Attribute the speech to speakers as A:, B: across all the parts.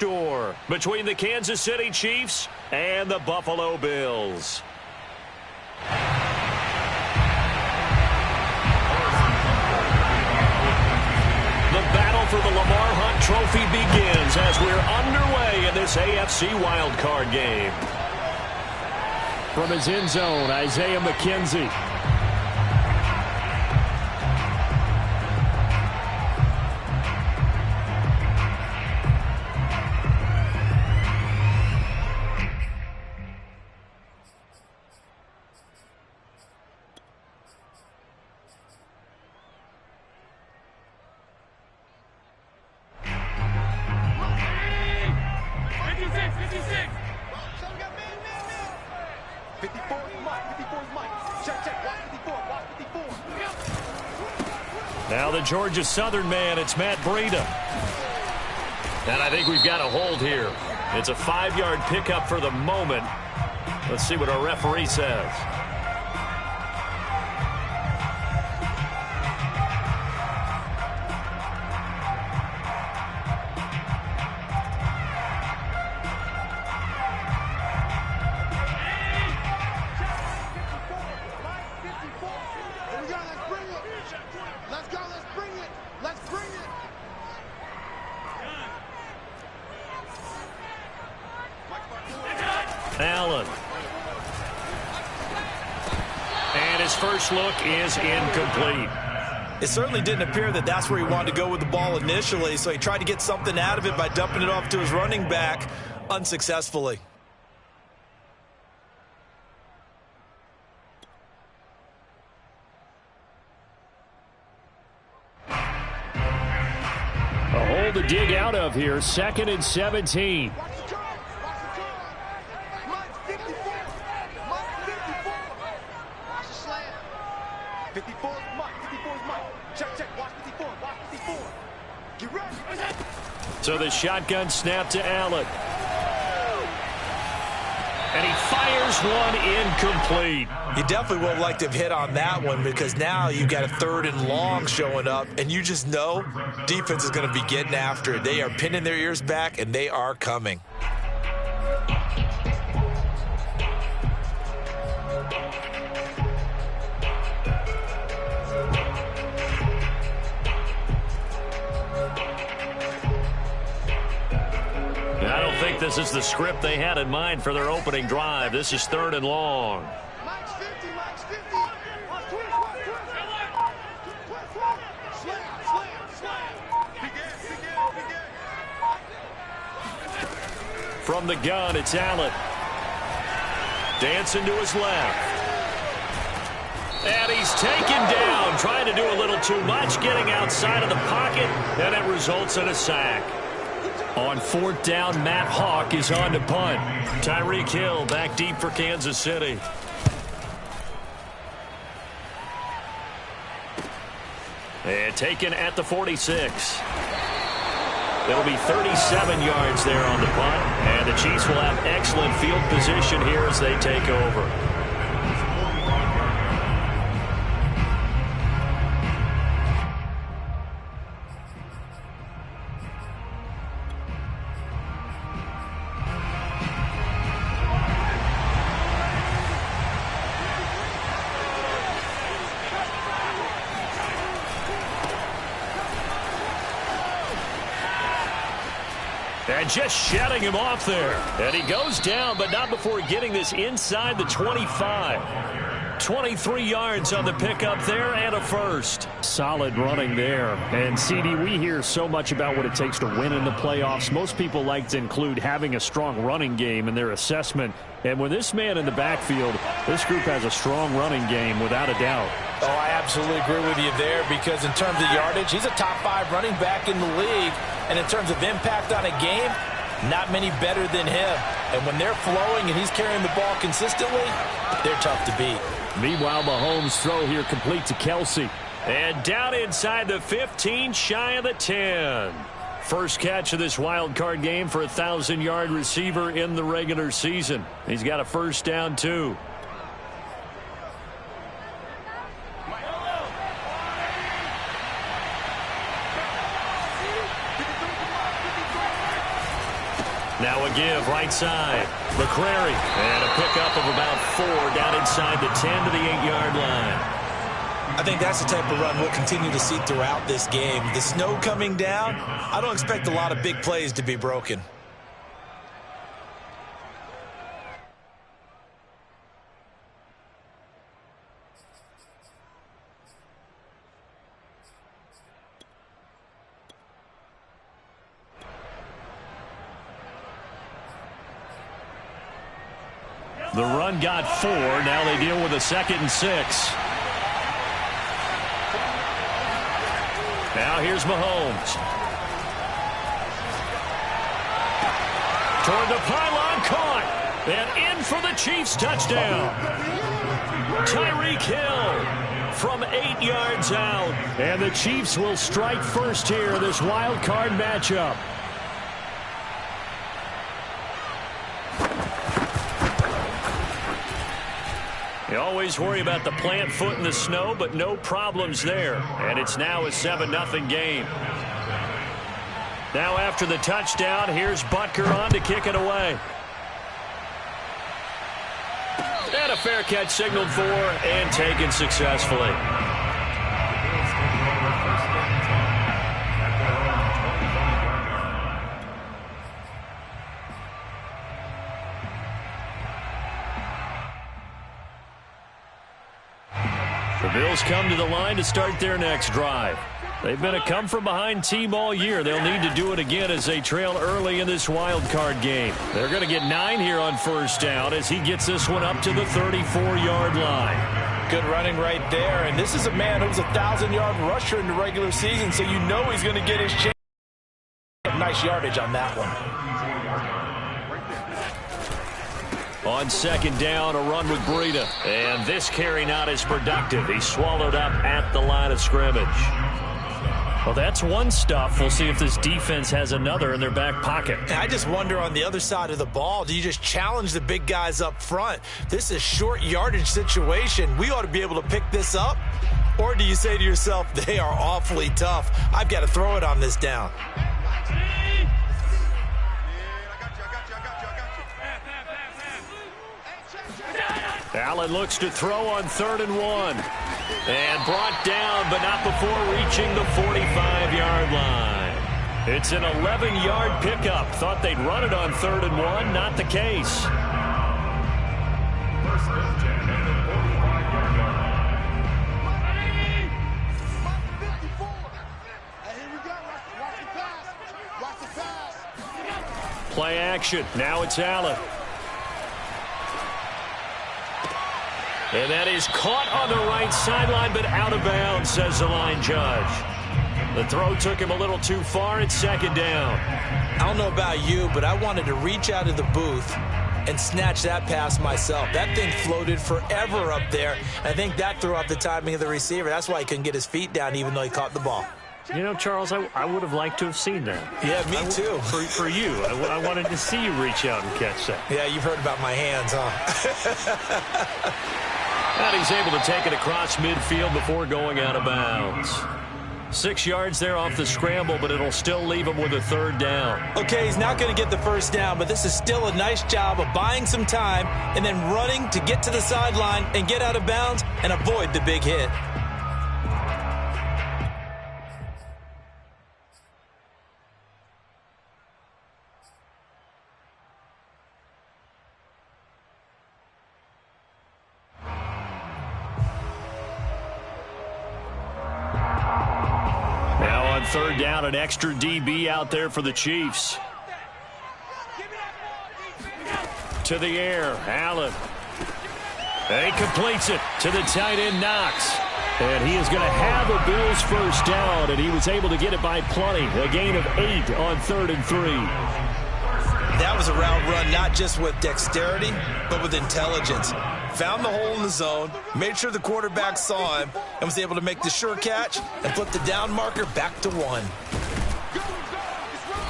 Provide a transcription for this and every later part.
A: Door between the Kansas City Chiefs and the Buffalo Bills. The battle for the Lamar Hunt Trophy begins as we're underway in this AFC wildcard game.
B: From his end zone, Isaiah McKenzie.
A: Now the Georgia Southern man, it's Matt Breida. And I think we've got a hold here. It's a 5-yard pickup for the moment. Let's see what our referee says. Allen. And his first look is incomplete.
C: It certainly didn't appear that that's where he wanted to go with the ball initially, so he tried to get something out of it by dumping it off to his running back unsuccessfully.
B: A hole to dig out of here, 2nd and 17.
A: So the shotgun snap to Allen. And he fires one incomplete.
C: You definitely would have liked to have hit on that one because now you've got a 3rd and long showing up, and you just know defense is going to be getting after it. They are pinning their ears back, and they are coming.
A: This is the script they had in mind for their opening drive. This is 3rd and long. From the gun, it's Allen. Dancing to his left. And he's taken down, trying to do a little too much, getting outside of the pocket, and it results in a sack. On 4th down, Matt Hawk is on to punt. Tyreek Hill back deep for Kansas City. And taken at the 46. It'll be 37 yards there on the punt. And the Chiefs will have excellent field position here as they take over. And just shutting him off there. And he goes down, but not before getting this inside the 25. 23 yards on the pickup there and a first.
B: Solid running there. And, CD, we hear so much about what it takes to win in the playoffs. Most people like to include having a strong running game in their assessment. And with this man in the backfield, this group has a strong running game without a doubt.
C: Oh, I absolutely agree with you there because in terms of yardage, he's a top 5 running back in the league. And in terms of impact on a game, not many better than him. And when they're flowing and he's carrying the ball consistently, they're tough to beat.
B: Meanwhile, Mahomes' throw here complete to Kelsey.
A: And down inside the 15, shy of the 10. First catch of this wild card game for a 1,000-yard receiver in the regular season. He's got a first down, too. Now a give right side. McCrary. And a pickup of about 4 down inside the 10 to the 8-yard line.
C: I think that's the type of run we'll continue to see throughout this game. The snow coming down, I don't expect a lot of big plays to be broken.
A: The run got 4. Now they deal with a 2nd and 6. Now here's Mahomes. Toward the pylon, caught. And in for the Chiefs touchdown. Tyreek Hill from 8 yards out. And the Chiefs will strike first here in this wild card matchup. You always worry about the plant foot in the snow, but no problems there. And it's now a 7-0 game. Now after the touchdown, here's Butker on to kick it away. And a fair catch signaled for and taken successfully. The Bills come to the line to start their next drive. They've been a come-from-behind team all year. They'll need to do it again as they trail early in this wild card game. They're going to get 9 here on first down as he gets this one up to the 34-yard line.
C: Good running right there. And this is a man who's a 1,000-yard rusher in the regular season, so you know he's going to get his chance. Nice yardage on that one.
A: On second down, a run with Breida. And this carry not as productive. He's swallowed up at the line of scrimmage.
B: Well, that's one stuff. We'll see if this defense has another in their back pocket.
C: And I just wonder on the other side of the ball, do you just challenge the big guys up front? This is short yardage situation. We ought to be able to pick this up. Or do you say to yourself, they are awfully tough. I've got to throw it on this down.
A: Allen looks to throw on 3rd and 1. And brought down, but not before reaching the 45-yard line. It's an 11-yard pickup. Thought they'd run it on 3rd and 1. Not the case. Play action. Now it's Allen. And that is caught on the right sideline, but out of bounds, says the line judge. The throw took him a little too far. It's second down.
C: I don't know about you, but I wanted to reach out of the booth and snatch that pass myself. That thing floated forever up there. I think that threw off the timing of the receiver. That's why he couldn't get his feet down, even though he caught the ball.
B: You know, Charles, I would have liked to have seen that.
C: Yeah, me too.
B: For you. I wanted to see you reach out and catch that.
C: Yeah, you've heard about my hands, huh?
A: And he's able to take it across midfield before going out of bounds. 6 yards there off the scramble, but it'll still leave him with a 3rd down.
C: Okay, he's not going to get the first down, but this is still a nice job of buying some time and then running to get to the sideline and get out of bounds and avoid the big hit.
A: Third down, an extra DB out there for the Chiefs. To the air, Allen. And he completes it to the tight end, Knox. And he is going to have a Bills first down, and he was able to get it by plenty. A gain of 8 on 3rd and 3.
C: That was a route run, not just with dexterity, but with intelligence. Found the hole in the zone, made sure the quarterback saw him, and was able to make the sure catch and flip the down marker back to 1.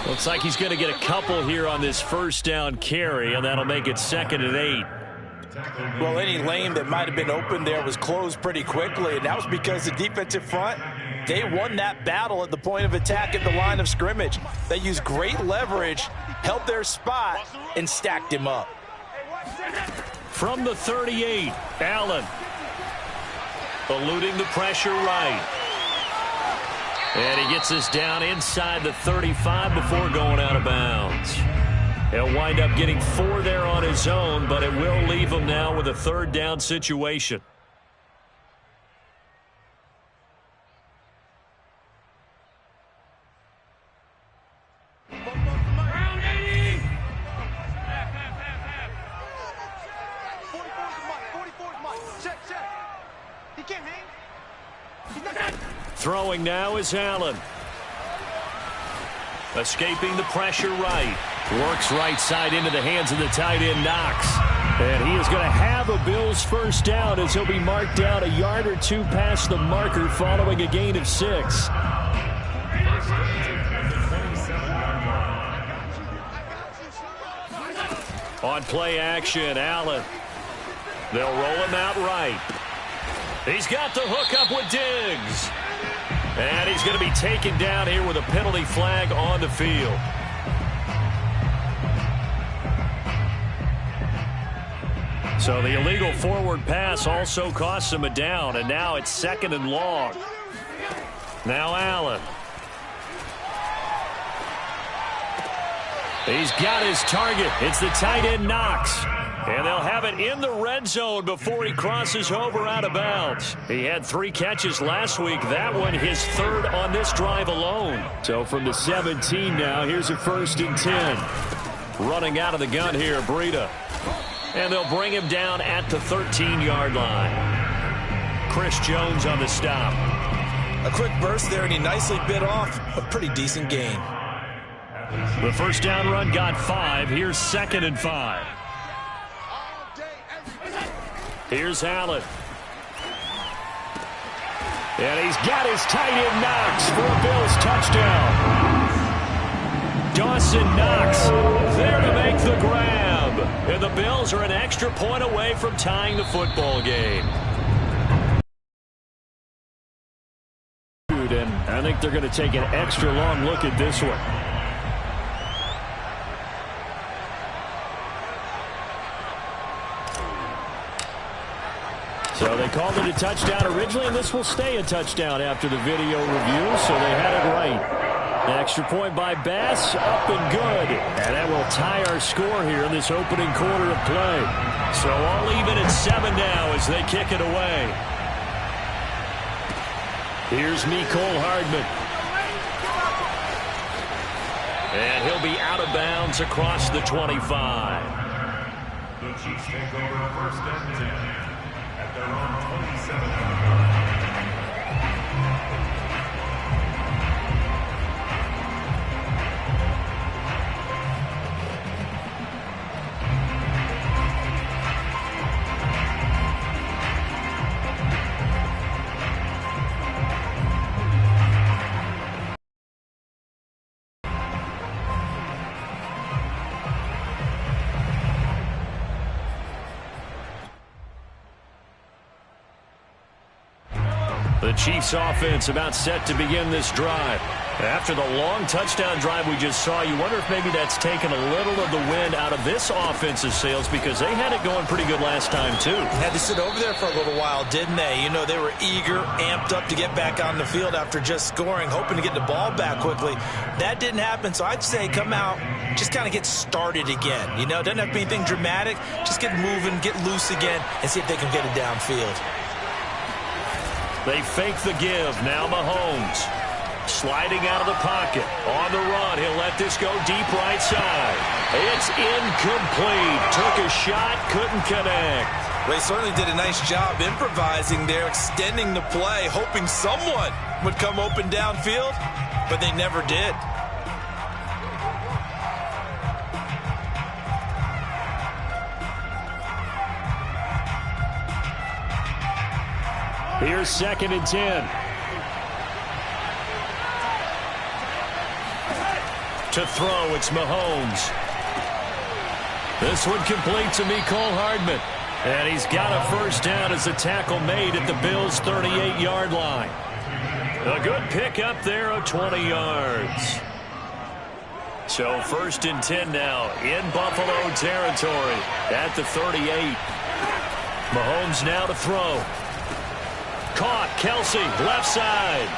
A: Looks like he's going to get a couple here on this first down carry, and that'll make it 2nd and 8.
C: Well, any lane that might have been open there was closed pretty quickly, and that was because the defensive front, they won that battle at the point of attack at the line of scrimmage. They used great leverage held their spot, and stacked him up.
A: From the 38, Allen. Eluding the pressure right. And he gets us down inside the 35 before going out of bounds. He'll wind up getting 4 there on his own, but it will leave him now with a 3rd down situation. Throwing now is Allen. Escaping the pressure right. Works right side into the hands of the tight end, Knox. And he is going to have a Bills first down as he'll be marked down a yard or 2 past the marker following a gain of 6. On play action, Allen. They'll roll him out right. He's got the hook up with Diggs. And he's going to be taken down here with a penalty flag on the field. So the illegal forward pass also costs him a down, and now it's 2nd and long. Now Allen. He's got his target. It's the tight end, Knox. And they'll have it in the red zone before he crosses over out of bounds. He had 3 catches last week. That one his 3rd on this drive alone. So from the 17 now, here's a 1st and 10. Running out of the gun here, Breida. And they'll bring him down at the 13-yard line. Chris Jones on the stop.
C: A quick burst there, and he nicely bit off a pretty decent gain.
A: The first down run got 5. Here's 2nd and 5. Here's Allen. And he's got his tight end Knox for a Bills touchdown. Dawson Knox there to make the grab. And the Bills are an extra point away from tying the football game. And I think they're going to take an extra long look at this one. So they called it a touchdown originally, and this will stay a touchdown after the video review, so they had it right. An extra point by Bass, up and good. And that will tie our score here in this opening quarter of play. So all even at 7 now as they kick it away. Here's Mecole Hardman. And he'll be out of bounds across the 25.
D: The Chiefs take over 1st and 10. At their own 27.
A: The Chiefs offense about set to begin this drive. After the long touchdown drive we just saw, you wonder if maybe that's taken a little of the wind out of this offensive sails, because they had it going pretty good last time too.
C: Had to sit over there for a little while, didn't they? You know, they were eager, amped up to get back on the field after just scoring, hoping to get the ball back quickly. That didn't happen, so I'd say come out, just kind of get started again. You know, it doesn't have to be anything dramatic. Just get moving, get loose again, and see if they can get it downfield.
A: They fake the give. Now Mahomes. Sliding out of the pocket. On the run. He'll let this go deep right side. It's incomplete. Took a shot. Couldn't connect.
C: They certainly did a nice job improvising there, extending the play, hoping someone would come open downfield, but they never did.
A: Here's 2nd and 10. To throw, it's Mahomes. This one complete to Mecole Hardman. And he's got a first down as the tackle made at the Bills' 38-yard line. A good pickup there of 20 yards. So 1st and 10 now in Buffalo territory at the 38. Mahomes now to throw. Caught. Kelsey, left side.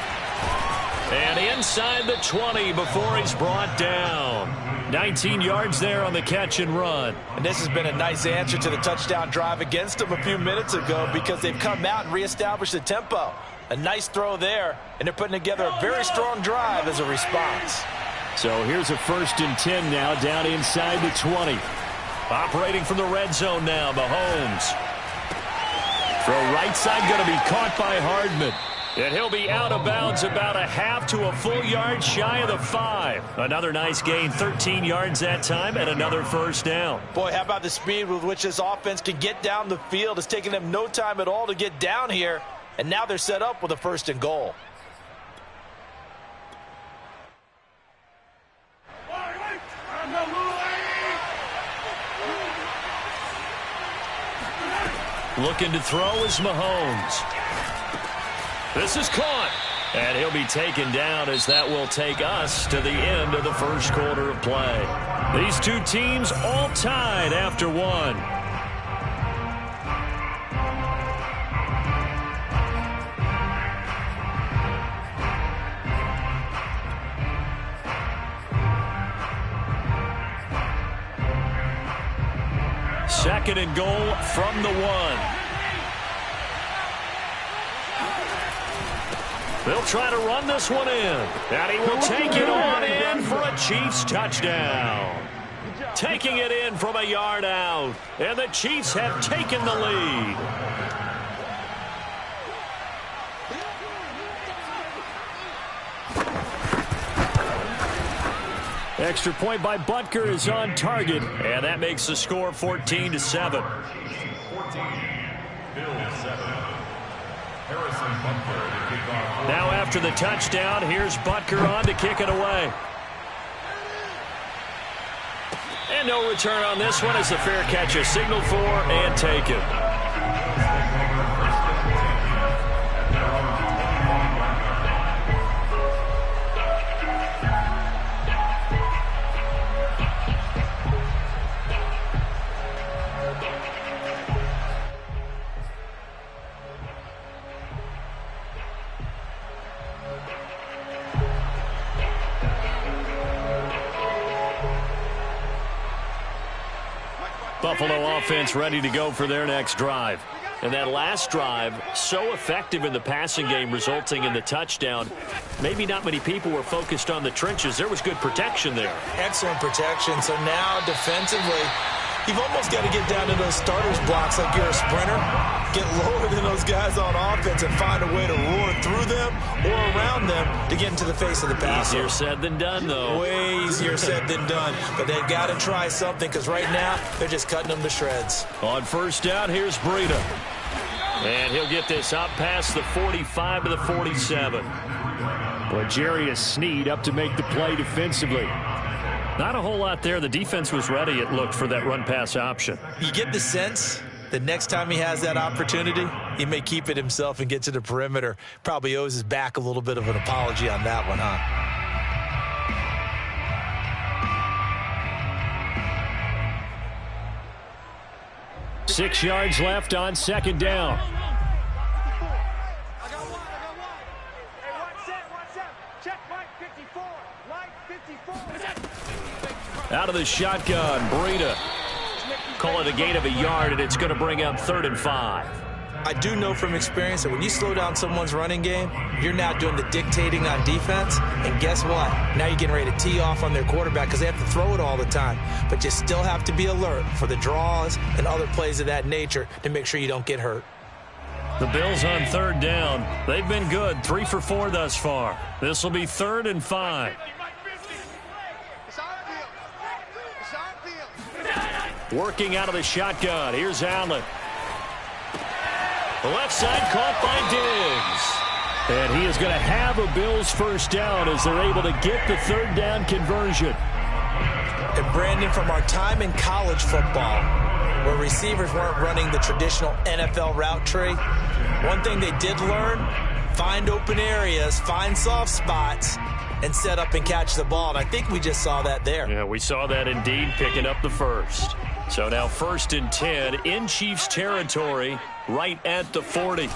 A: And inside the 20 before he's brought down. 19 yards there on the catch and run.
C: And this has been a nice answer to the touchdown drive against them a few minutes ago because they've come out and reestablished the tempo. A nice throw there, and they're putting together a very strong drive as a response.
B: So here's a 1st and 10 now down inside the 20.
A: Operating from the red zone now, Mahomes. Throw right side going to be caught by Hardman. And he'll be out of bounds about a half to a full yard shy of the 5. Another nice gain, 13 yards that time, and another 1st down.
C: Boy, how about the speed with which this offense can get down the field? It's taken them no time at all to get down here, and now they're set up with a 1st and goal.
A: Looking to throw is Mahomes. This is caught, and he'll be taken down as that will take us to the end of the 1st quarter of play. These two teams all tied after one. Second and goal from the 1. They'll try to run this one in. And he will take it on in for a Chiefs touchdown. Taking it in from a yard out. And the Chiefs have taken the lead. Extra point by Butker is on target. And that makes the score 14-7. Now after the touchdown, here's Butker on to kick it away. And no return on this one as the fair catch is signaled for and taken. Buffalo offense ready to go for their next drive. And that last drive, so effective in the passing game, resulting in the touchdown. Maybe not many people were focused on the trenches. There was good protection there.
C: Excellent protection. So now defensively, you've almost got to get down to those starters blocks like you're a sprinter. Get lower than those guys on offense and find a way to roar through them or around them to get into the face of the passer.
A: Easier said than done, though.
C: Way easier said than done. But they've got to try something because right now they're just cutting them to shreds.
A: On 1st down, here's Breida. And he'll get this up past the 45 to the 47.
B: Well, Jarius Sneed up to make the play defensively.
A: Not a whole lot there. The defense was ready, it looked, for that run-pass option.
C: You get the sense that next time he has that opportunity, he may keep it himself and get to the perimeter. Probably owes his back a little bit of an apology on that one, huh?
B: Six yards left on 2nd down.
A: Out of the shotgun, Breida. Call it a gain of a yard, and it's going to bring up 3rd and 5.
C: I do know from experience that when you slow down someone's running game, you're now doing the dictating on defense. And guess what? Now you're getting ready to tee off on their quarterback because they have to throw it all the time. But you still have to be alert for the draws and other plays of that nature to make sure you don't get hurt.
A: The Bills on 3rd down. They've been good, 3 for 4 thus far. This will be 3rd and 5. Working out of the shotgun. Here's Allen. The left side caught by Diggs.
B: And he is going to have a Bills 1st down as they're able to get the 3rd down conversion.
C: And Brandon, from our time in college football, where receivers weren't running the traditional NFL route tree, one thing they did learn, find open areas, find soft spots, and set up and catch the ball. And I think we just saw that there.
B: Yeah, we saw that indeed, picking up the first. So now 1st and 10 in Chiefs territory, right at the 40.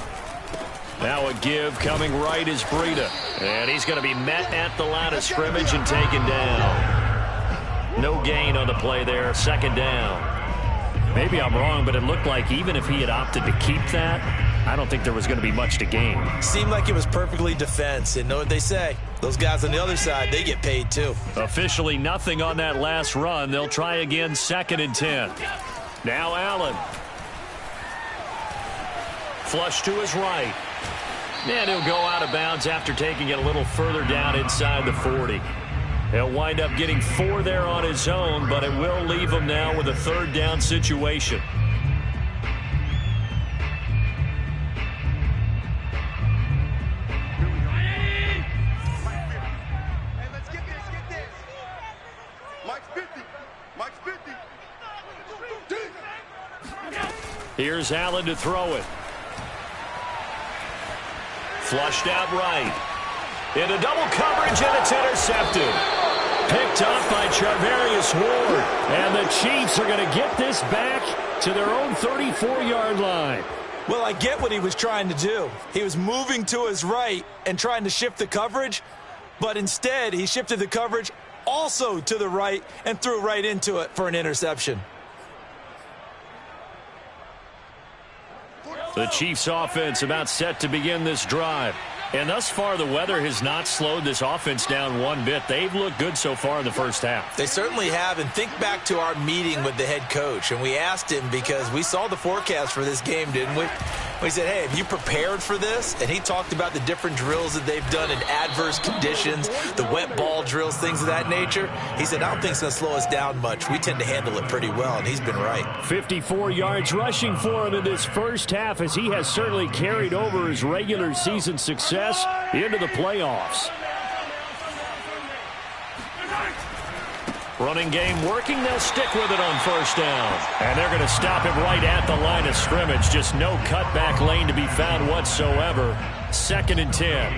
B: Now a give coming right is Breida. And he's going to be met at the line of scrimmage and taken down. No gain on the play there, 2nd down. Maybe I'm wrong, but it looked like even if he had opted to keep that, I don't think there was going to be much to gain.
C: Seemed like it was perfectly defense. And know what they say? Those guys on the other side, they get paid too.
B: Officially nothing on that last run. They'll try again, 2nd and 10. Now Allen. Flush to his right. And he'll go out of bounds after taking it a little further down inside the 40. He'll wind up getting 4 there on his own, but it will leave him now with a 3rd down situation. Here's Allen to throw it. Flushed out right. Into double coverage, and it's intercepted. Picked up by Charvarius Ward. And the Chiefs are going to get this back to their own 34-yard line.
C: Well, I get what he was trying to do. He was moving to his right and trying to shift the coverage, but instead he shifted the coverage also to the right and threw right into it for an interception.
B: The Chiefs offense about set to begin this drive. And thus far, the weather has not slowed this offense down one bit. They've looked good so far in the first half.
C: They certainly have. And think back to our meeting with the head coach. And we asked him because we saw the forecast for this game, didn't we? We said, hey, have you prepared for this? And he talked about the different drills that they've done in adverse conditions, the wet ball drills, things of that nature. He said, I don't think it's going to slow us down much. We tend to handle it pretty well, and he's been right.
B: 54 yards rushing for him in this first half as he has certainly carried over his regular season success into the playoffs. Running game working. They'll stick with it on 1st down. And they're going to stop him right at the line of scrimmage. Just no cutback lane to be found whatsoever. 2nd and 10.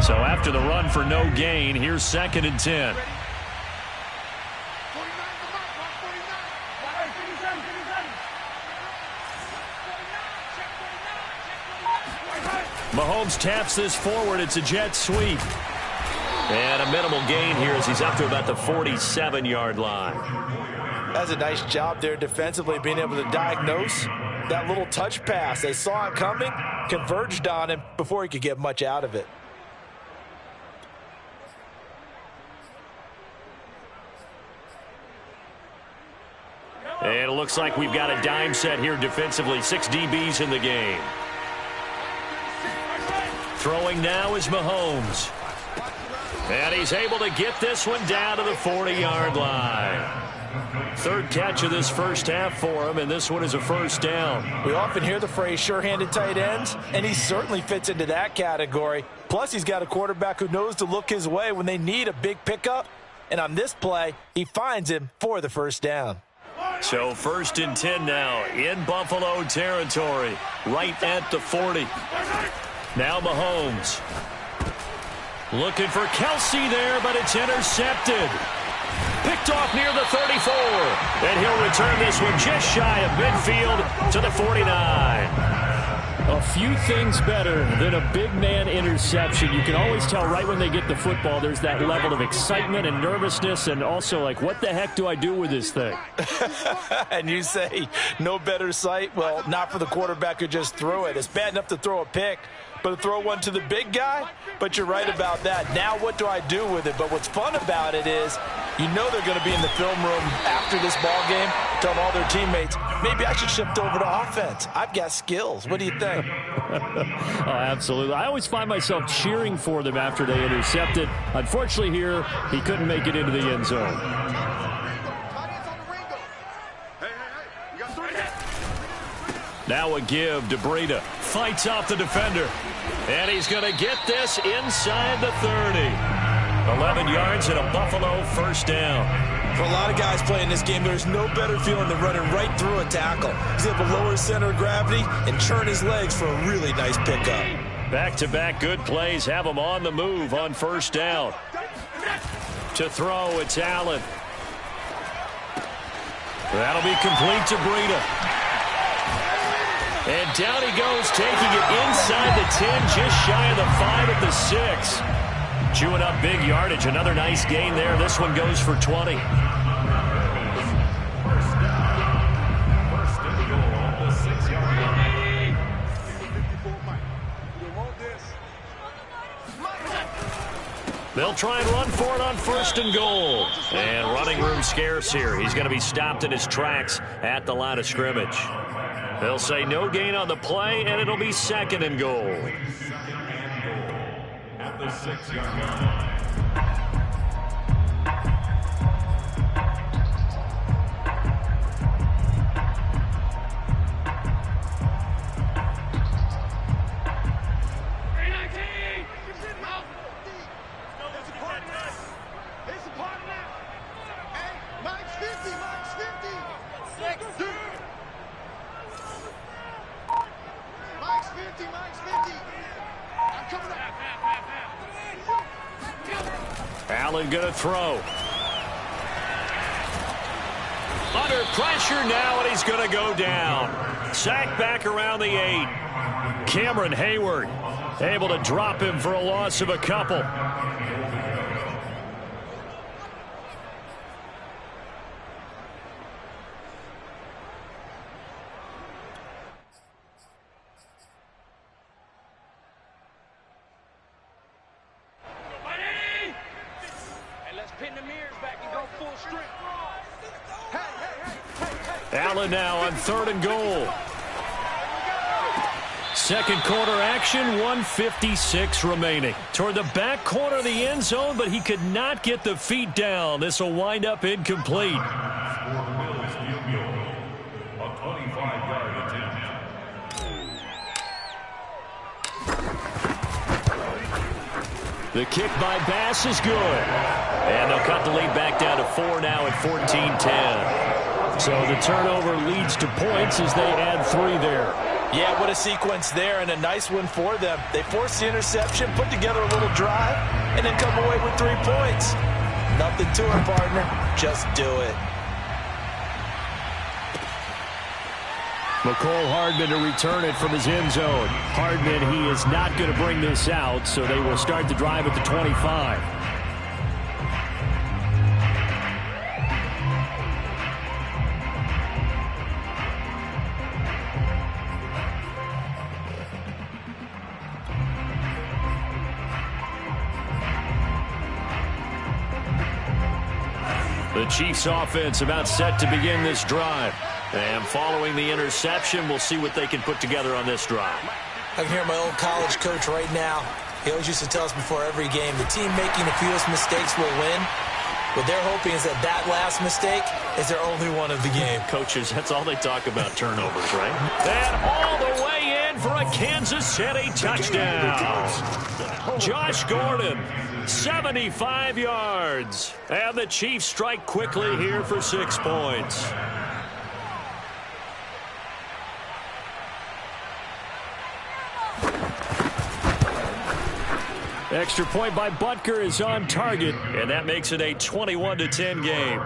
B: So after the run for no gain, here's 2nd and 10. Mahomes taps this forward. It's a jet sweep. And a minimal gain here as he's up to about the 47-yard line.
C: That's a nice job there defensively, being able to diagnose that little touch pass. They saw it coming, converged on him before he could get much out of it.
B: And it looks like we've got a dime set here defensively. 6 DBs in the game. Throwing now is Mahomes. And he's able to get this one down to the 40-yard line. 3rd catch of this first half for him, and this one is a 1st down.
C: We often hear the phrase sure-handed tight ends, and he certainly fits into that category. Plus, he's got a quarterback who knows to look his way when they need a big pickup. And on this play, he finds him for the 1st down.
B: So 1st and 10 now in Buffalo territory, right at the 40. Now Mahomes. Looking for Kelsey there, but it's intercepted. Picked off near the 34. And he'll return this one just shy of midfield to the 49. A few things better than a big man interception. You can always tell right when they get the football, there's that level of excitement and nervousness, and also like, what the heck do I do with this thing?
C: And you say, no better sight? Well, not for the quarterback who just threw it. It's bad enough to throw a pick, but to throw one to the big guy? But you're right about that. Now what do I do with it? But what's fun about it is you know they're going to be in the film room after this ball game telling all their teammates, maybe I should shift over to offense. I've got skills. What do you think?
B: Oh, absolutely. I always find myself cheering for them after they intercept it. Unfortunately here, he couldn't make it into the end zone. Now a give to Breida. Fights off the defender. And he's going to get this inside the 30. 11 yards and a Buffalo 1st down.
C: For a lot of guys playing this game, there's no better feeling than running right through a tackle. He's able to lower his center of gravity and churn his legs for a really nice pickup.
A: Back-to-back good plays have him on the move on first down. To throw, it's Allen. That'll be complete to Breida. And down he goes, taking it inside the 10, just shy of the 5 at the 6. Chewing up big yardage. Another nice gain there. This one goes for 20. They'll try and run for it on first and goal. And running room scarce here. He's going to be stopped in his tracks at the line of scrimmage. They'll say no gain on the play, and it'll be second and goal.
D: At the 6-yard line.
A: Allen going to throw. Under pressure now, and he's going to go down. Sacked back around the 8. Cameron Hayward able to drop him for a loss of a couple. Allen now on third and goal. Second quarter action, 1:56 remaining. Toward the back corner of the end zone, but he could not get the feet down. This will wind up incomplete. The kick by Bass is good. And they'll cut the lead back down to 4 now at 14-10. So the turnover leads to points as they add 3 there.
C: Yeah, what a sequence there, and a nice one for them. They forced the interception, put together a little drive, and then come away with 3 points. Nothing to it, partner. Just do it.
A: McCole Hardman to return it from his end zone. Hardman, he is not going to bring this out, so they will start the drive at the 25. The Chiefs offense about set to begin this drive. And following the interception, we'll see what they can put together on this drive.
C: I can hear my old college coach right now. He always used to tell us before every game, the team making the fewest mistakes will win. What they're hoping is that that last mistake is their only one of the game.
A: Coaches, that's all they talk about, turnovers, right? And all the way in for a Kansas City touchdown. Josh Gordon, 75 yards. And the Chiefs strike quickly here for 6 points. Extra point by Butker is on target, and that makes it a 21-10 game.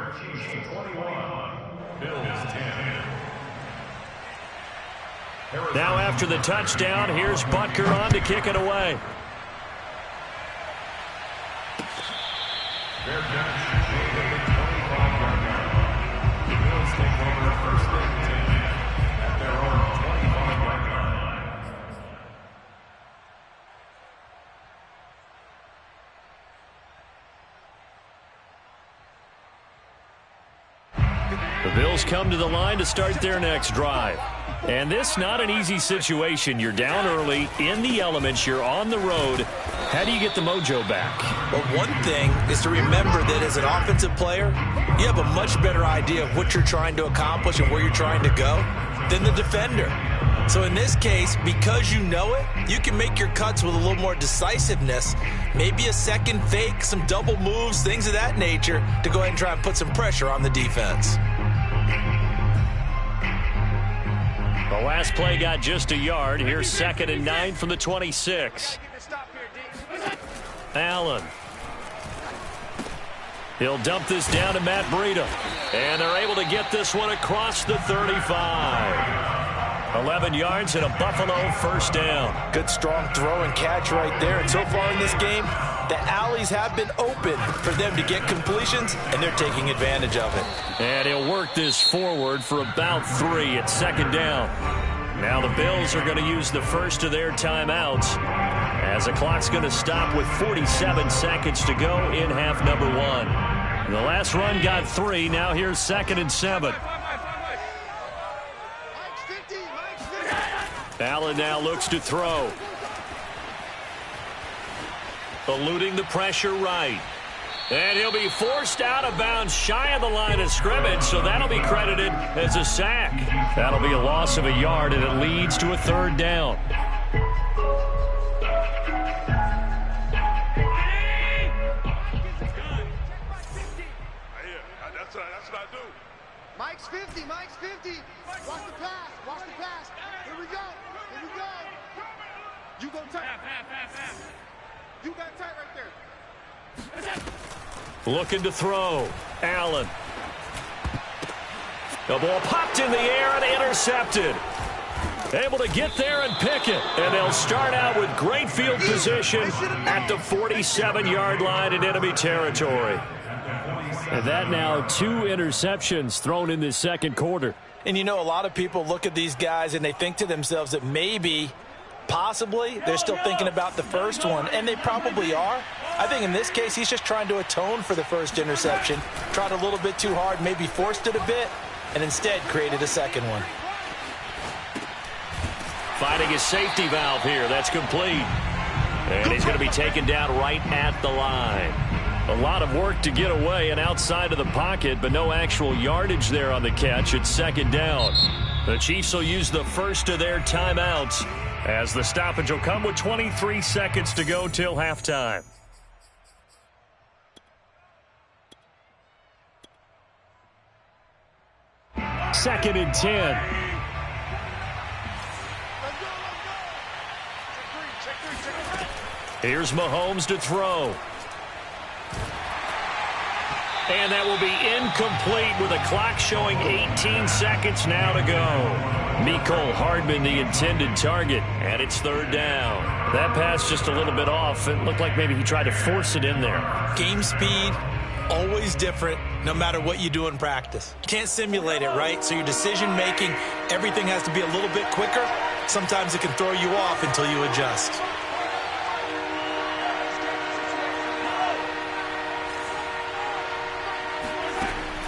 A: Now after the touchdown, here's Butker on to kick it away. The Bills come to the line to start their next drive. And this not an easy situation. You're down early, in the elements, you're on the road. How do you get the mojo back?
C: Well, one thing is to remember that as an offensive player, you have a much better idea of what you're trying to accomplish and where you're trying to go than the defender. So in this case, because you know it, you can make your cuts with a little more decisiveness, maybe a second fake, some double moves, things of that nature, to go ahead and try and put some pressure on the defense.
A: The last play got just a yard. Here's 2nd and 9 from the 26. Allen. He'll dump this down to Matt Breida. And they're able to get this one across the 35. 11 yards and a Buffalo first down.
C: Good strong throw and catch right there. And so far in this game, the alleys have been open for them to get completions, and they're taking advantage of it.
A: And he'll work this forward for about 3 at 2nd down. Now the Bills are going to use the first of their timeouts as the clock's going to stop with 47 seconds to go in half number 1. The last run got 3. Now here's 2nd and 7. Allen now looks to throw. Eluding the pressure right. And he'll be forced out of bounds shy of the line of scrimmage, so that'll be credited as a sack. That'll be a loss of a yard, and it leads to a 3rd down.
D: That's what I do.
E: Mike's 50, Mike's 50. Watch the pass, watch the pass. Here we go, here we go. You go tight. You got tight right there.
A: Looking to throw. Allen. The ball popped in the air and intercepted. Able to get there and pick it. And they'll start out with great field position at the 47-yard line in enemy territory.
B: And that now 2 interceptions thrown in this second quarter.
C: And you know, a lot of people look at these guys and they think to themselves that maybe, possibly, they're still thinking about the first one, and they probably are. I think in this case, he's just trying to atone for the first interception. Tried a little bit too hard, maybe forced it a bit, and instead created a second one.
A: Finding his safety valve here. That's complete. And he's going to be taken down right at the line. A lot of work to get away and outside of the pocket, but no actual yardage there on the catch. It's 2nd down. The Chiefs will use the first of their timeouts as the stoppage will come with 23 seconds to go till halftime.
B: Second and 10.
A: Here's Mahomes to throw. And that will be incomplete with a clock showing 18 seconds now to go. Mecole Hardman, the intended target, and it's 3rd down. That pass just a little bit off. It looked like maybe he tried to force it in there.
C: Game speed, always different, no matter what you do in practice. You can't simulate it, right? So your decision-making, everything has to be a little bit quicker. Sometimes it can throw you off until you adjust.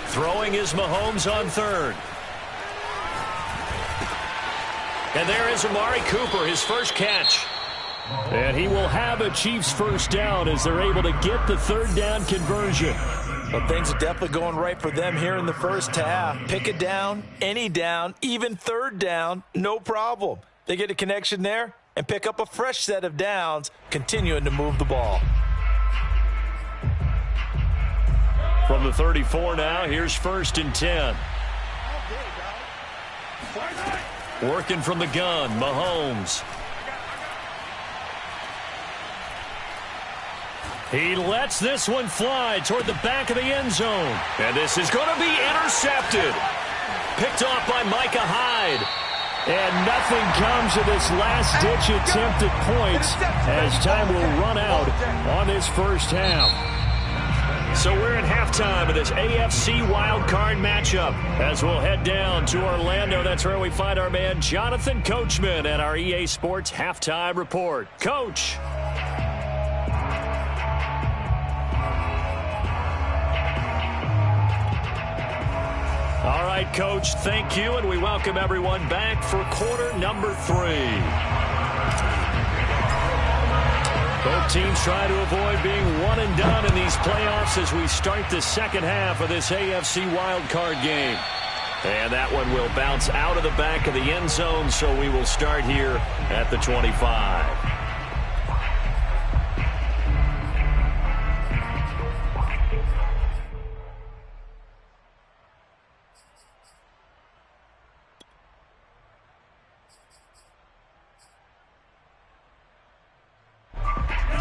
A: Throwing is Mahomes on 3rd. And there is Amari Cooper, his first catch.
B: And he will have a Chiefs first down as they're able to get the 3rd down conversion.
C: Well, things are definitely going right for them here in the first half. Pick a down, any down, even 3rd down, no problem. They get a connection there and pick up a fresh set of downs, continuing to move the ball.
A: From the 34 now, here's 1st and 10. Working from the gun, Mahomes. He lets this one fly toward the back of the end zone. And this is going to be intercepted. Picked off by Micah Hyde.
B: And nothing comes of this last-ditch attempt at points as time will run out on this first half.
A: So we're at halftime of this AFC wildcard matchup as we'll head down to Orlando. That's where we find our man Jonathan Coachman at our EA Sports Halftime Report. Coach. All right, Coach, thank you, and we welcome everyone back for quarter number 3. Both teams try to avoid being one and done in these playoffs as we start the second half of this AFC wildcard game. And that one will bounce out of the back of the end zone, so we will start here at the 25.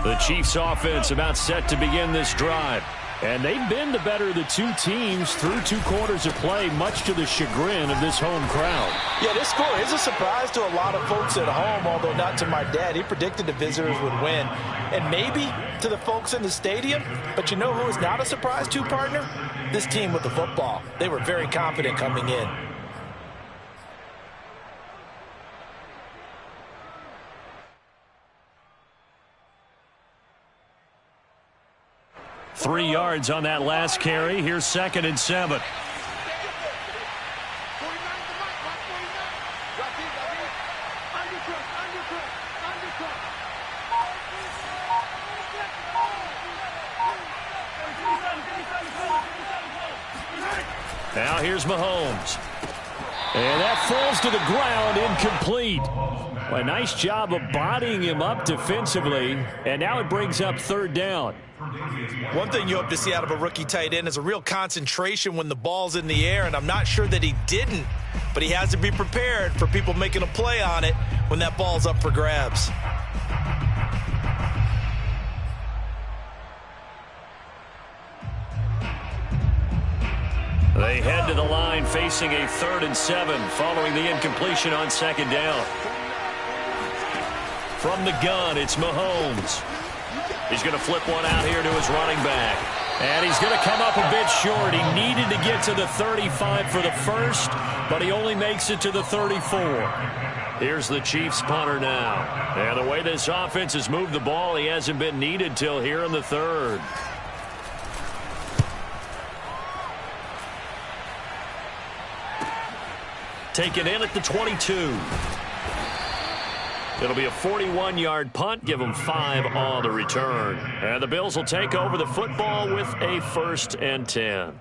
B: The Chiefs offense about set to begin this drive. And they've been the better of the two teams through 2 quarters of play, much to the chagrin of this home crowd.
C: Yeah, this score is a surprise to a lot of folks at home, although not to my dad. He predicted the visitors would win. And maybe to the folks in the stadium. But you know who is not a surprise to, partner? This team with the football. They were very confident coming in.
B: Three yards on that last carry. Here's 2nd and 7. Now here's Mahomes. And that falls to the ground, incomplete. A nice job of bodying him up defensively, and now it brings up 3rd down.
C: One thing you hope to see out of a rookie tight end is a real concentration when the ball's in the air, and I'm not sure that he didn't, but he has to be prepared for people making a play on it when that ball's up for grabs.
B: They head to the line facing a 3rd and 7 following the incompletion on 2nd down. From the gun, it's Mahomes. He's going to flip one out here to his running back. And he's going to come up a bit short. He needed to get to the 35 for the first, but he only makes it to the 34. Here's the Chiefs punter now. And the way this offense has moved the ball, he hasn't been needed till here in the 3rd. Taken in at the 22. It'll be a 41-yard punt. Give them 5 on the return. And the Bills will take over the football with a 1st and 10.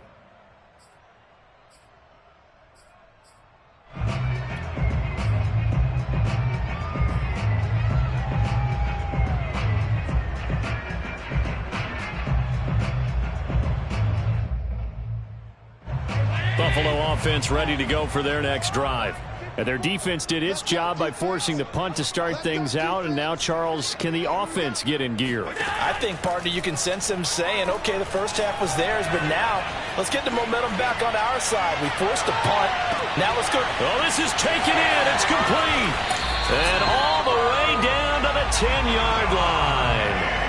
B: Buffalo offense ready to go for their next drive. And their defense did its job by forcing the punt to start things out. And now, Charles, can the offense get in gear?
C: I think, partner, you can sense them saying, okay, the first half was theirs, but now let's get the momentum back on our side. We forced a punt. Now let's go.
B: Well, this is taken in. It's complete. And all the way down to the 10-yard line.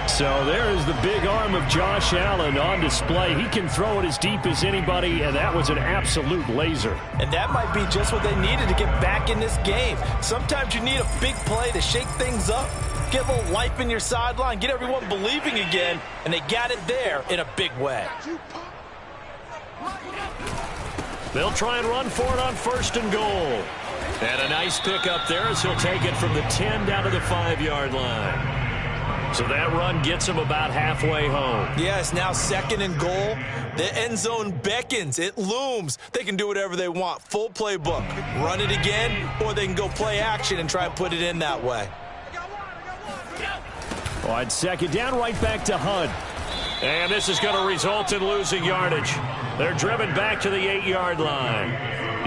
B: So there is the big arm of Josh Allen on display. He can throw it as deep as anybody, and that was an absolute laser.
C: And that might be just what they needed to get back in this game. Sometimes you need a big play to shake things up, get a little life in your sideline, get everyone believing again, and they got it there in a big way.
B: They'll try and run for it on 1st and goal. And a nice pickup there as he'll take it from the 10 down to the 5-yard line. So that run gets them about halfway home.
C: Yeah, it's now 2nd and goal. The end zone beckons. It looms. They can do whatever they want. Full playbook. Run it again, or they can go play action and try and put it in that way.
B: On 2nd down, right back to Hunt. And this is going to result in losing yardage. They're driven back to the 8-yard line.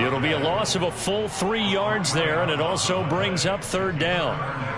B: It'll be a loss of a full 3 yards there, and it also brings up 3rd down.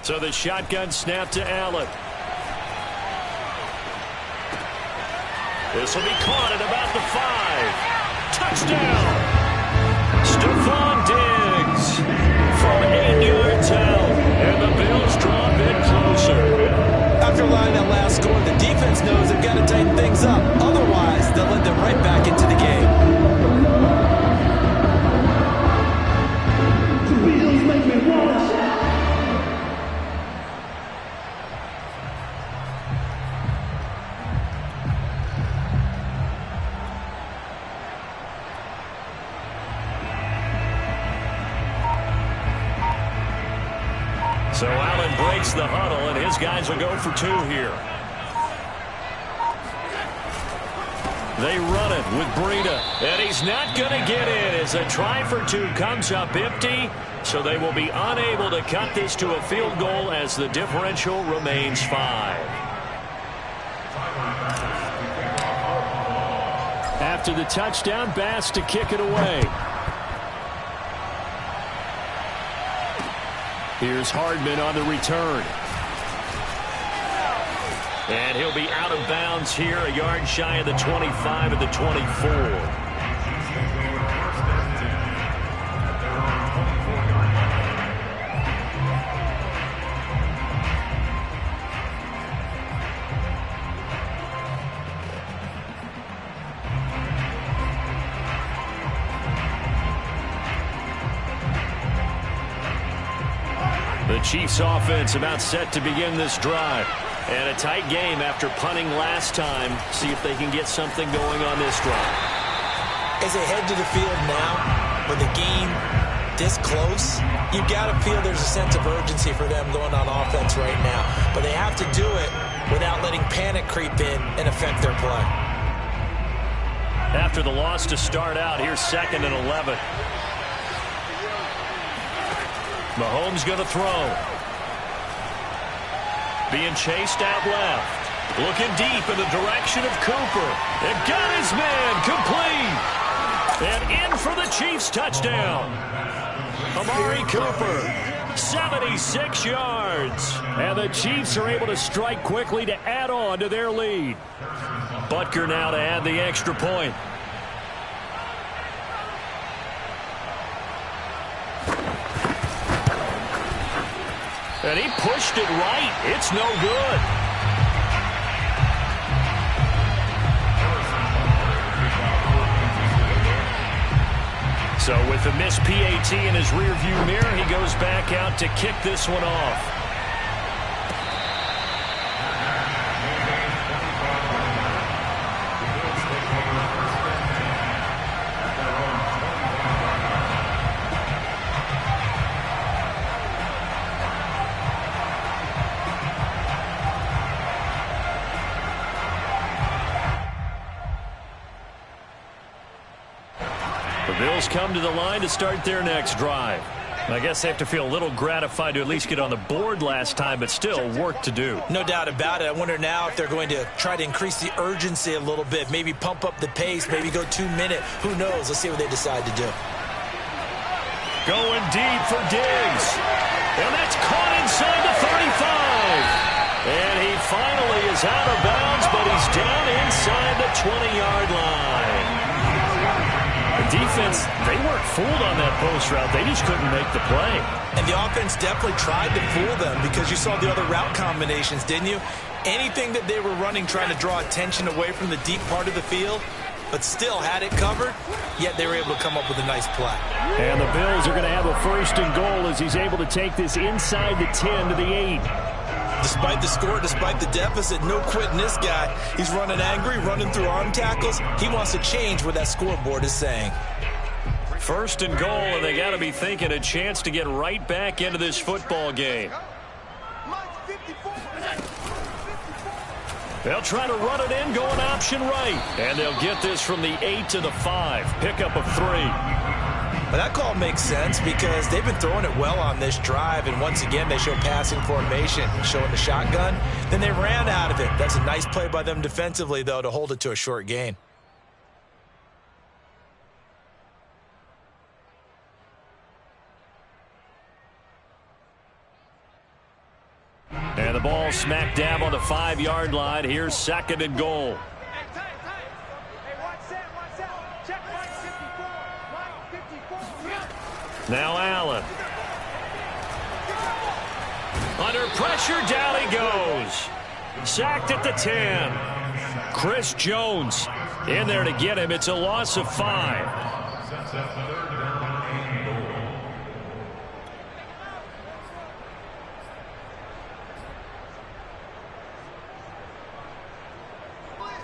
B: So the shotgun snap to Allen. This will be caught at about the 5. Touchdown! Stephon Diggs from 8 yards out. And the Bills draw a bit closer.
C: After allowing that last score, the defense knows they've got to tighten things up. Otherwise, they'll let them right back into the game.
B: So Allen
A: and breaks the huddle, and his guys will go for 2 here. They run it with Breida, and he's not going to get in as a try for 2 comes up empty, so they will be unable to cut this to a field goal as the differential remains 5.
B: After the touchdown, Bass to kick it away. Here's Hardman on the return.
A: And he'll be out of bounds here, a yard shy of the 25 of the 24. The Chiefs offense about set to begin this drive. And a tight game after punting last time. See if they can get something going on this drive.
C: As they head to the field now, with the game this close, you've got to feel there's a sense of urgency for them going on offense right now. But they have to do it without letting panic creep in and affect their play.
A: After the loss to start out, here's 2nd and 11. Mahomes going to throw. Being chased out left. Looking deep in the direction of Cooper. And got his man complete. And in for the Chiefs touchdown. Amari Cooper, 76 yards.
B: And the Chiefs are able to strike quickly to add on to their lead.
A: Butker now to add the extra point. And he pushed it right. It's no good. So with the missed PAT in his rearview mirror, he goes back out to kick this one off. Bills come to the line to start their next drive. I guess they have to feel a little gratified to at least get on the board last time, but still work to do.
C: No doubt about it. I wonder now if they're going to try to increase the urgency a little bit, maybe pump up the pace, maybe go 2-minute. Who knows? Let's see what they decide to do.
A: Going deep for Diggs. And that's caught inside the 35. And he finally is out of bounds, but he's down inside the 20-yard line. The defense, they weren't fooled on that post route. They just couldn't make the play.
C: And the offense definitely tried to fool them because you saw the other route combinations, didn't you? Anything that they were running trying to draw attention away from the deep part of the field, but still had it covered, yet they were able to come up with a nice play.
B: And the Bills are going to have a 1st and goal as he's able to take this inside the 10 to the 8.
C: Despite the score, despite the deficit, no quitting this guy. He's running angry, running through arm tackles. He wants to change what that scoreboard is saying.
A: 1st and goal, and they got to be thinking a chance to get right back into this football game. They'll try to run it in, going option right. And they'll get this from the 8 to the 5. Pickup of 3.
C: But that call makes sense because they've been throwing it well on this drive, and once again they show passing formation, showing the shotgun. Then they ran out of it. That's a nice play by them defensively, though, to hold it to a short gain.
A: And the ball smack dab on the 5-yard line. Here's 2nd and goal. Now Allen. Under pressure, down he goes. Sacked at the 10. Chris Jones in there to get him. It's a loss of 5.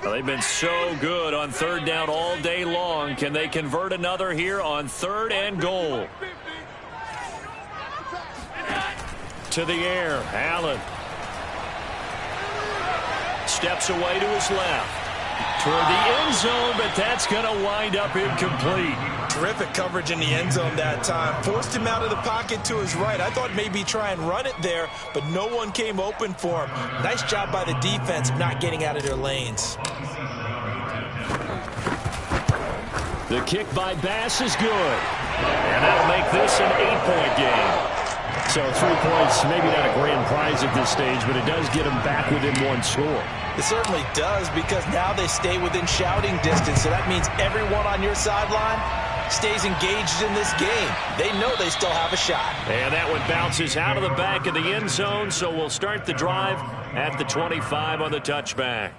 A: Well, they've been so good on 3rd down all day long. Can they convert another here on 3rd and goal? To the air, Allen. Steps away to his left. Toward the end zone, but that's going to wind up incomplete.
C: Terrific coverage in the end zone that time. Forced him out of the pocket to his right. I thought maybe try and run it there, but no one came open for him. Nice job by the defense of not getting out of their lanes.
A: The kick by Bass is good. And that'll make this an 8-point game.
B: So 3 points, maybe not a grand prize at this stage, but it does get them back within 1 score.
C: It certainly does, because now they stay within shouting distance. So that means everyone on your sideline stays engaged in this game. They know they still have a shot.
A: And that one bounces out of the back of the end zone, so we'll start the drive at the 25 on the touchback.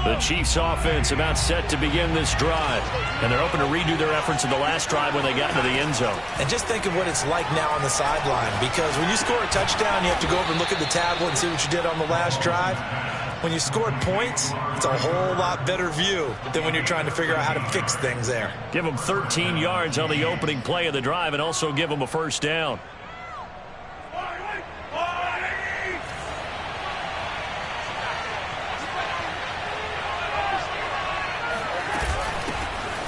A: The Chiefs offense about set to begin this drive. And they're hoping to redo their efforts in the last drive when they got into the end zone.
C: And just think of what it's like now on the sideline, because when you score a touchdown, you have to go over and look at the tablet and see what you did on the last drive. When you scored points, it's a whole lot better view than when you're trying to figure out how to fix things there.
A: Give them 13 yards on the opening play of the drive and also give them a first down.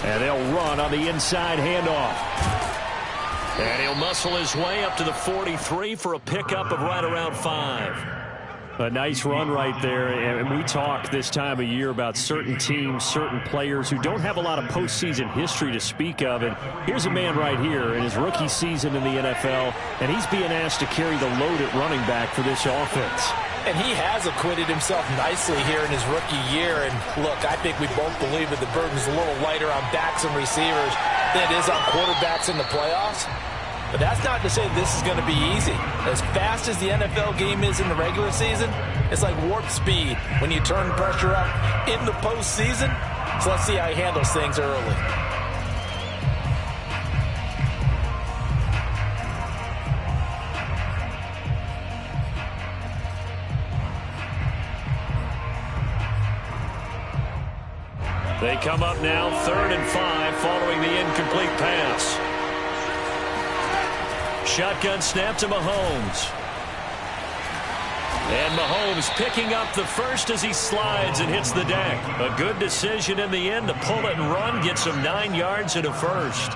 A: And they'll run on the inside handoff. And he'll muscle his way up to the 43 for a pickup of right around 5.
B: A nice run right there, and we talk this time of year about certain teams, certain players who don't have a lot of postseason history to speak of, and here's a man right here in his rookie season in the NFL, and he's being asked to carry the load at running back for this offense.
C: And he has acquitted himself nicely here in his rookie year, and look, I think we both believe that the burden's a little lighter on backs and receivers than it is on quarterbacks in the playoffs. But that's not to say this is going to be easy. As fast as the NFL game is in the regular season, it's like warp speed when you turn pressure up in the postseason. So let's see how he handles things early.
A: They come up now 3rd and 5 following the incomplete pass. Shotgun snap to Mahomes. And Mahomes picking up the first as he slides and hits the deck. A good decision in the end to pull it and run, gets him 9 yards and a first.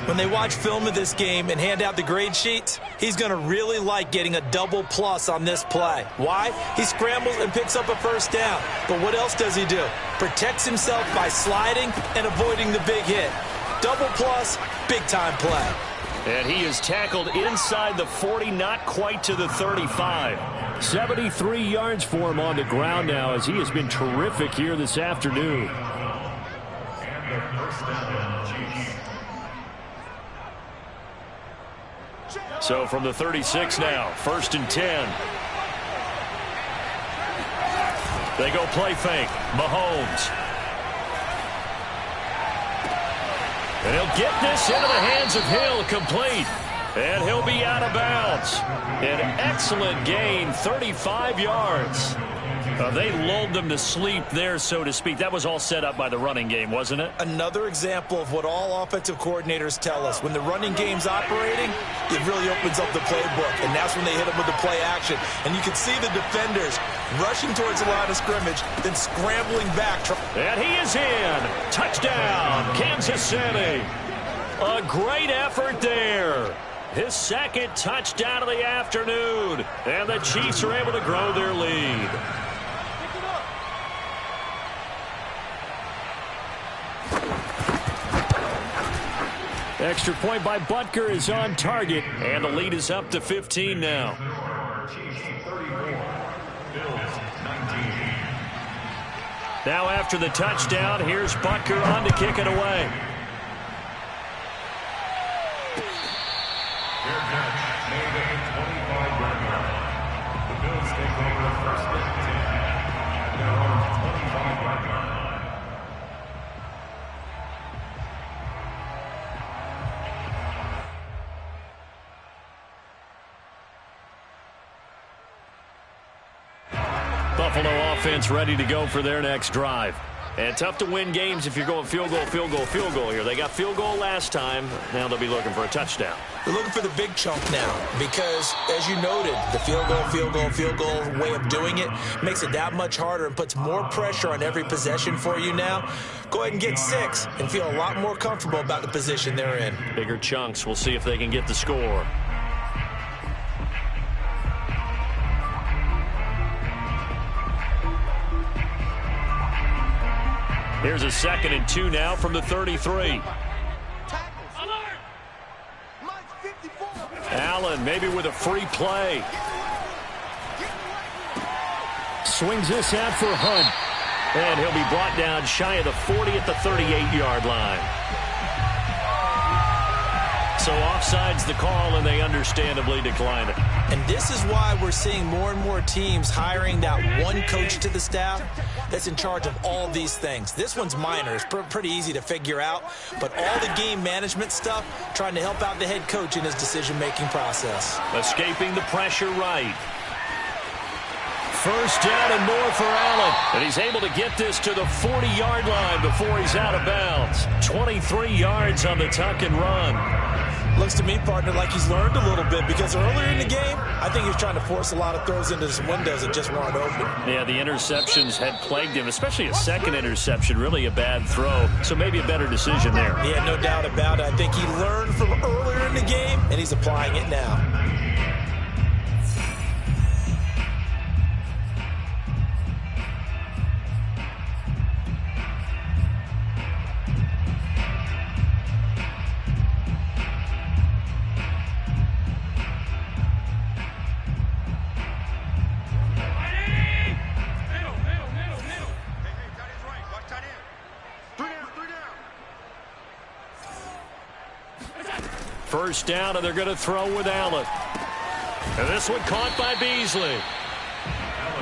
C: When they watch film of this game and hand out the grade sheets, he's going to really like getting a double plus on this play. Why? He scrambles and picks up a first down. But what else does he do? Protects himself by sliding and avoiding the big hit. Double plus, big time play.
A: And he is tackled inside the 40, not quite to the 35.
B: 73 yards for him on the ground now, as he has been terrific here this afternoon.
D: And the first down, Chiefs.
A: So from the 36 now, 1st and 10. They go play fake. Mahomes. And he'll get this into the hands of Hill, complete. And he'll be out of bounds. An excellent gain, 35 yards. They lulled them to sleep there, so to speak. That was all set up by the running game, wasn't it?
C: Another example of what all offensive coordinators tell us. When the running game's operating, it really opens up the playbook. And that's when they hit them with the play action. And you can see the defenders rushing towards the line of scrimmage, then scrambling back.
A: And he is in. Touchdown, Kansas City. A great effort there. His 2nd touchdown of the afternoon. And the Chiefs are able to grow their lead. Extra point by Butker is on target. And the lead is up to 15 now.
D: Chiefs 34, Bills 19.
A: Now after the touchdown, here's Butker on to kick it away.
D: Their catch made at the 25-yard line. The Bills take over 1st and 10 at their own 25-yard line.
A: The
B: Buffalo offense ready to go for their next drive. And tough to win games if you're going field goal, field goal, field goal here. They got field goal last time. Now they'll be looking for a touchdown.
C: They're looking for the big chunk now because, as you noted, the field goal, field goal, field goal way of doing it makes it that much harder and puts more pressure on every possession for you now. Go ahead and get 6 and feel a lot more comfortable about the position they're in.
B: Bigger chunks. We'll see if they can get the score. Here's a 2nd and 2 now from the 33. Allen maybe with a free play. Swings this out for Hunt. And he'll be brought down shy of the 40 at the 38-yard line. So offside's the call, and they understandably decline it.
C: And this is why we're seeing more and more teams hiring that one coach to the staff that's in charge of all these things. This one's minor. It's pretty easy to figure out. But all the game management stuff, trying to help out the head coach in his decision-making process.
B: Escaping the pressure right. First down and more for Allen. And he's able to get this to the 40-yard line before he's out of bounds. 23 yards on the tuck and run.
C: Looks to me, partner, like he's learned a little bit because earlier in the game, I think he was trying to force a lot of throws into some windows that just weren't open.
B: Yeah, the interceptions had plagued him, especially a second interception, really a bad throw. So maybe a better decision there.
C: Yeah, no doubt about it. I think he learned from earlier in the game, and he's applying it now.
B: First down, and they're going to throw with Allen. And this one caught by Beasley.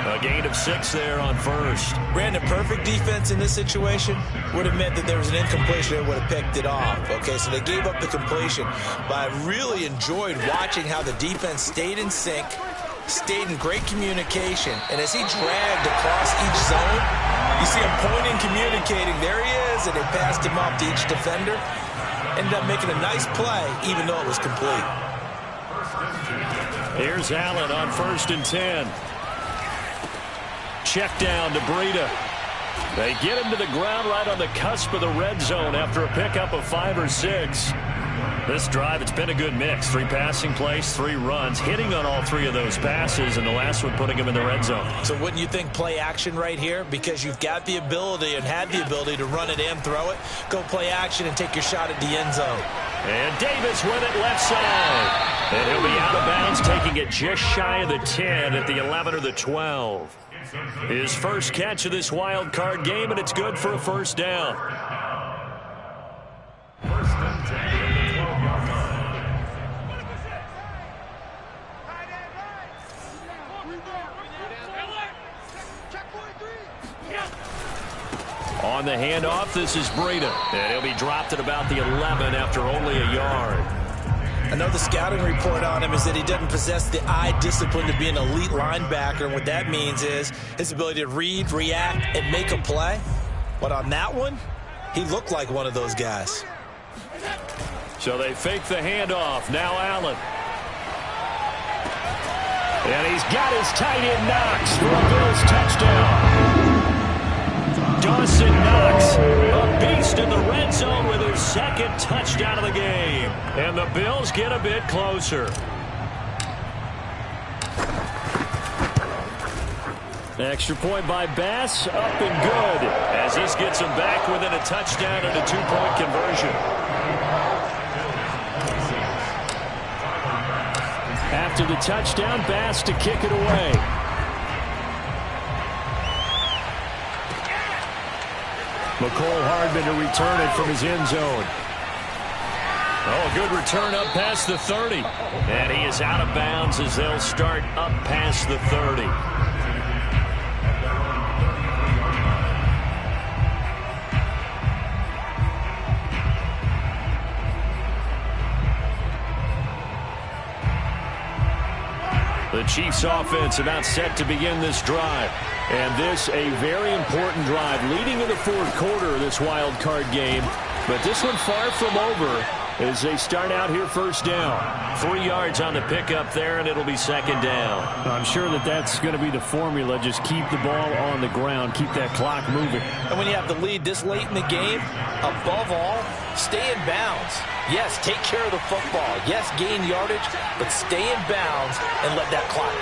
B: A gain of 6 there on first.
C: Brandon, perfect defense in this situation would have meant that there was an incompletion that would have picked it off. Okay, so they gave up the completion. But I really enjoyed watching how the defense stayed in sync, stayed in great communication. And as he dragged across each zone, you see him pointing, communicating. There he is, and they passed him off to each defender. Ended up making a nice play, even though it was complete.
B: Here's Allen on 1st and 10. Check down to Breida. They get him to the ground right on the cusp of the red zone after a pickup of 5 or 6. This drive, it's been a good mix. 3 passing plays, 3 runs, hitting on all 3 of those passes, and the last one putting him in the red zone.
C: So wouldn't you think play action right here? Because you've got the ability and had the ability to run it and throw it. Go play action and take your shot at the end zone.
B: And Davis with it left side. And he'll be out of bounds, taking it just shy of the 10 at the 11 or the 12. His first catch of this wild card game, and it's good for a first down.
D: First and 10 at the 12-yard line.
B: On the handoff, this is Breida. And he'll be dropped at about the 11 after only a yard.
C: I know the scouting report on him is that he doesn't possess the eye discipline to be an elite linebacker. And what that means is his ability to read, react, and make a play. But on that one, he looked like one of those guys.
B: So they fake the handoff. Now Allen. And he's got his tight end Knox for a Bills touchdown. Dawson Knox, a beast in the red zone with his 2nd touchdown of the game. And the Bills get a bit closer. Extra point by Bass, up and good, as this gets him back within a touchdown and a 2-point conversion. After the touchdown, Bass to kick it away. McCole Hardman to return it from his end zone. Oh, good return up past the 30. And he is out of bounds as they'll start up past the 30. The Chiefs offense about set to begin this drive. And this a very important drive leading in the fourth quarter of this wild card game. But this one far from over as they start out here first down.
A: 3 yards on the pickup there, and it'll be second down.
B: I'm sure that that's going to be the formula. Just keep the ball on the ground. Keep that clock moving.
C: And when you have the lead this late in the game, above all, stay in bounds. Yes, take care of the football. Yes, gain yardage, but stay in bounds and let that clock